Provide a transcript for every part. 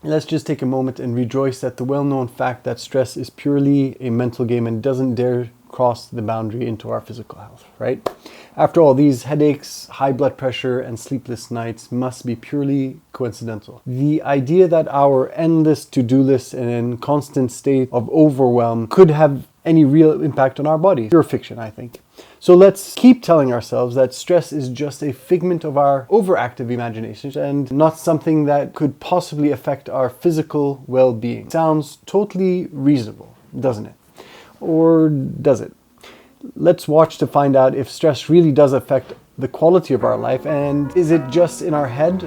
let's just take a moment and rejoice at the well-known fact that stress is purely a mental game and doesn't dare cross the boundary into our physical health, right? After all, these headaches, high blood pressure, and sleepless nights must be purely coincidental. The idea that our endless to-do list and constant state of overwhelm could have any real impact on our body, pure fiction, I think. So let's keep telling ourselves that stress is just a figment of our overactive imaginations and not something that could possibly affect our physical well-being. Sounds totally reasonable, doesn't it? Or does it? Let's watch to find out if stress really does affect the quality of our life, and is it just in our head?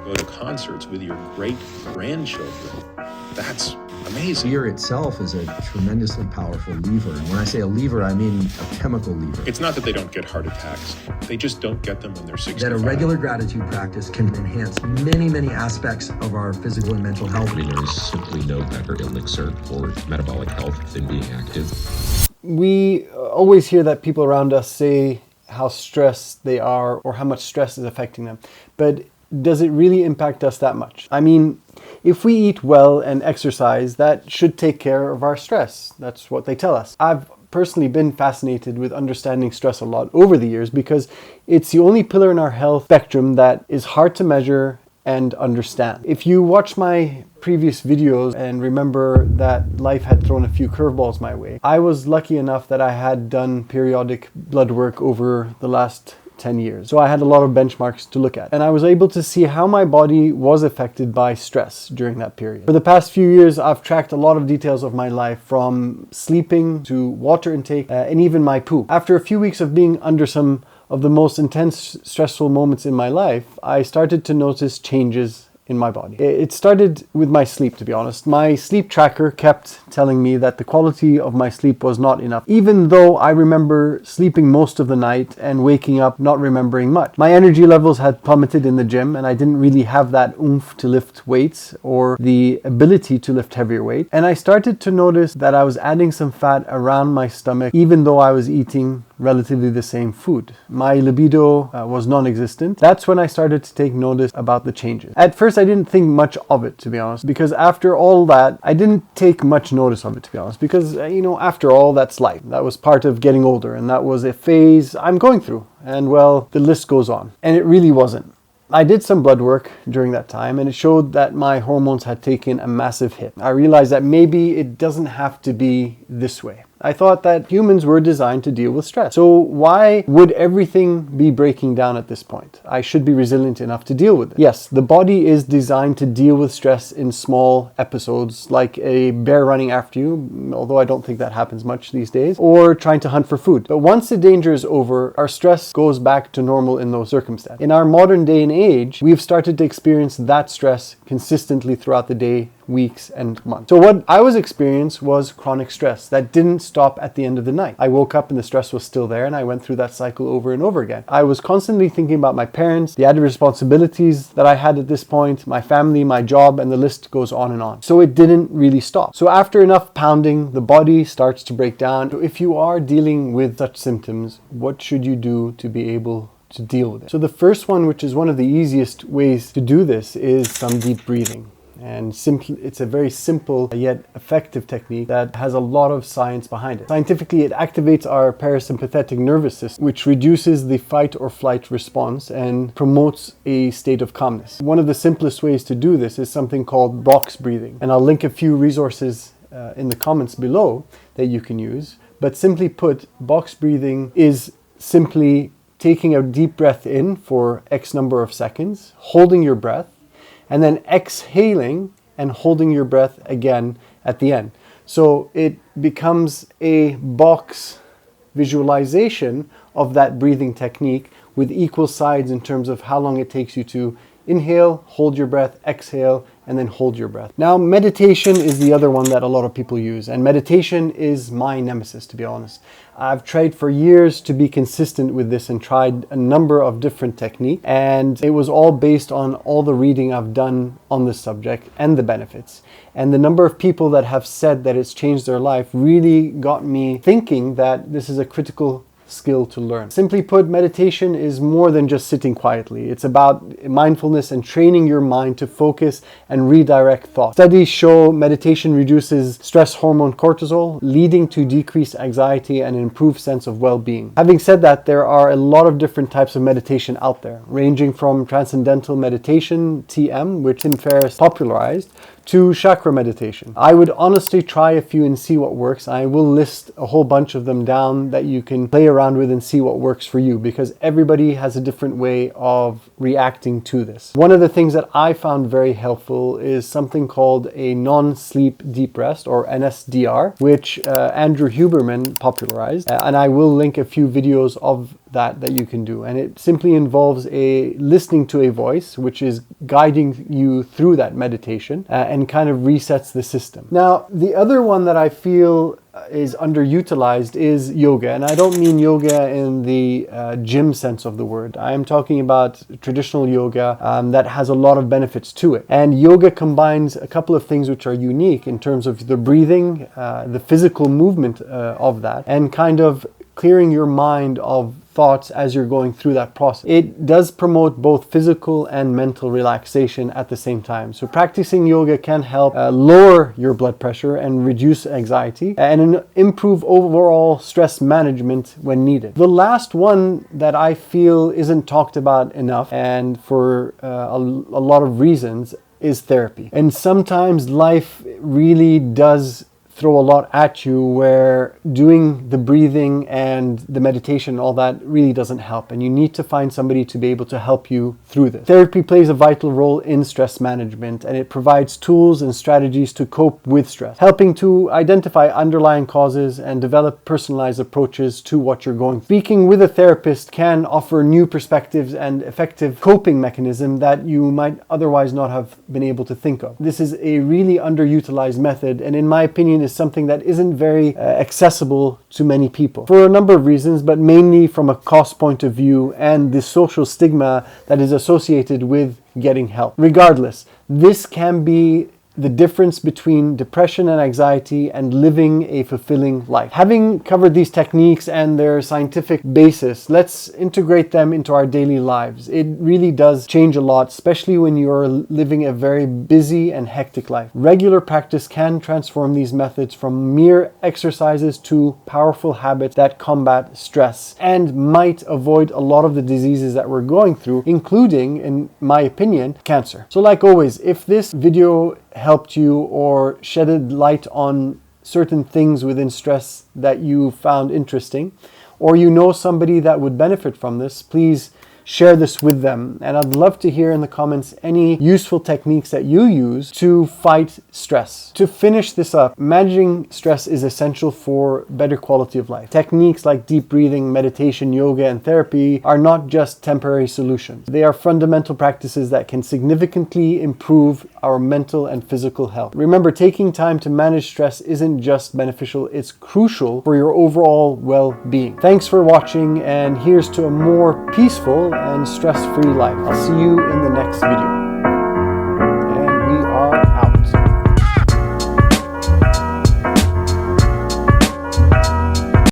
Go to concerts with your great-grandchildren. That's amazing. Fear itself is a tremendously powerful lever. And when I say a lever, I mean a chemical lever. It's not that they don't get heart attacks. They just don't get them when they're 65. That a regular gratitude practice can enhance many, many aspects of our physical and mental health. I mean, there is simply no better elixir for metabolic health than being active. We always hear that people around us say how stressed they are or how much stress is affecting them. But does it really impact us that much? I mean, if we eat well and exercise, that should take care of our stress. That's what they tell us. I've personally been fascinated with understanding stress a lot over the years because it's the only pillar in our health spectrum that is hard to measure and understand. If you watch my previous videos and remember that life had thrown a few curveballs my way, I was lucky enough that I had done periodic blood work over the last 10 years. So I had a lot of benchmarks to look at. And I was able to see how my body was affected by stress during that period. For the past few years, I've tracked a lot of details of my life, from sleeping to water intake and even my poop. After a few weeks of being under some of the most intense, stressful moments in my life, I started to notice changes in my body. It started with my sleep, to be honest. My sleep tracker kept telling me that the quality of my sleep was not enough, even though I remember sleeping most of the night and waking up not remembering much. My energy levels had plummeted in the gym, and I didn't really have that oomph to lift weights or the ability to lift heavier weight. And I started to notice that I was adding some fat around my stomach, even though I was eating relatively the same food. My libido was non-existent. That's when I started to take notice about the changes. At first, I didn't think much of it, to be honest, because after all that, I didn't take much notice of it, to be honest, because, after all, that's life. That was part of getting older, and that was a phase I'm going through. And well, the list goes on. And it really wasn't. I did some blood work during that time, and it showed that my hormones had taken a massive hit. I realized that maybe it doesn't have to be this way. I thought that humans were designed to deal with stress. So why would everything be breaking down at this point? I should be resilient enough to deal with it. Yes, the body is designed to deal with stress in small episodes, like a bear running after you, although I don't think that happens much these days, or trying to hunt for food. But once the danger is over, our stress goes back to normal in those circumstances. In our modern day and age, we've started to experience that stress consistently throughout the day, weeks, and months. So what I was experiencing was chronic stress that didn't stop at the end of the night. I woke up and the stress was still there, and I went through that cycle over and over again. I was constantly thinking about my parents, the added responsibilities that I had at this point, my family, my job, and the list goes on and on. So it didn't really stop. So after enough pounding, the body starts to break down. So if you are dealing with such symptoms, what should you do to be able to deal with it? So the first one, which is one of the easiest ways to do this, is some deep breathing. And it's a very simple yet effective technique that has a lot of science behind it. Scientifically, it activates our parasympathetic nervous system, which reduces the fight or flight response and promotes a state of calmness. One of the simplest ways to do this is something called box breathing. And I'll link a few resources in the comments below that you can use. But simply put, box breathing is simply taking a deep breath in for X number of seconds, holding your breath, and then exhaling and holding your breath again at the end. So it becomes a box visualization of that breathing technique with equal sides in terms of how long it takes you to inhale, hold your breath, exhale, and then hold your breath. Now, meditation is the other one that a lot of people use, and meditation is my nemesis, to be honest. I've tried for years to be consistent with this and tried a number of different techniques, and it was all based on all the reading I've done on this subject and the benefits. And the number of people that have said that it's changed their life really got me thinking that this is a critical skill to learn. Simply put, meditation is more than just sitting quietly. It's about mindfulness and training your mind to focus and redirect thought. Studies show meditation reduces stress hormone cortisol, leading to decreased anxiety and an improved sense of well-being. Having said that, there are a lot of different types of meditation out there, ranging from Transcendental Meditation, TM, which Tim Ferriss popularized, to chakra meditation. I would honestly try a few and see what works. I will list a whole bunch of them down that you can play around with and see what works for you, because everybody has a different way of reacting to this. One of the things that I found very helpful is something called a non-sleep deep rest, or NSDR, which Andrew Huberman popularized, and I will link a few videos of that you can do. And it simply involves listening to a voice which is guiding you through that meditation and kind of resets the system. Now, the other one that I feel is underutilized is yoga. And I don't mean yoga in the gym sense of the word. I am talking about traditional yoga that has a lot of benefits to it. And yoga combines a couple of things which are unique in terms of the breathing, the physical movement of that, and kind of clearing your mind of thoughts as you're going through that process. It does promote both physical and mental relaxation at the same time. So practicing yoga can help lower your blood pressure and reduce anxiety and improve overall stress management when needed. The last one that I feel isn't talked about enough, and for a lot of reasons, is therapy. And sometimes life really does throw a lot at you where doing the breathing and the meditation and all that really doesn't help, and you need to find somebody to be able to help you through this. Therapy plays a vital role in stress management, and it provides tools and strategies to cope with stress, helping to identify underlying causes and develop personalized approaches to what you're going through. Speaking with a therapist can offer new perspectives and effective coping mechanism that you might otherwise not have been able to think of. This is a really underutilized method, and in my opinion is something that isn't very accessible to many people for a number of reasons, but mainly from a cost point of view and the social stigma that is associated with getting help. Regardless, this can be the difference between depression and anxiety and living a fulfilling life. Having covered these techniques and their scientific basis, let's integrate them into our daily lives. It really does change a lot, especially when you're living a very busy and hectic life. Regular practice can transform these methods from mere exercises to powerful habits that combat stress and might avoid a lot of the diseases that we're going through, including, in my opinion, cancer. So like always, if this video helped you or shedded light on certain things within stress that you found interesting, or you know somebody that would benefit from this, please share this with them. And I'd love to hear in the comments any useful techniques that you use to fight stress. To finish this up, managing stress is essential for better quality of life. Techniques like deep breathing, meditation, yoga, and therapy are not just temporary solutions. They are fundamental practices that can significantly improve our mental and physical health. Remember, taking time to manage stress isn't just beneficial, it's crucial for your overall well-being. Thanks for watching, and here's to a more peaceful and stress-free life. I'll see you in the next video.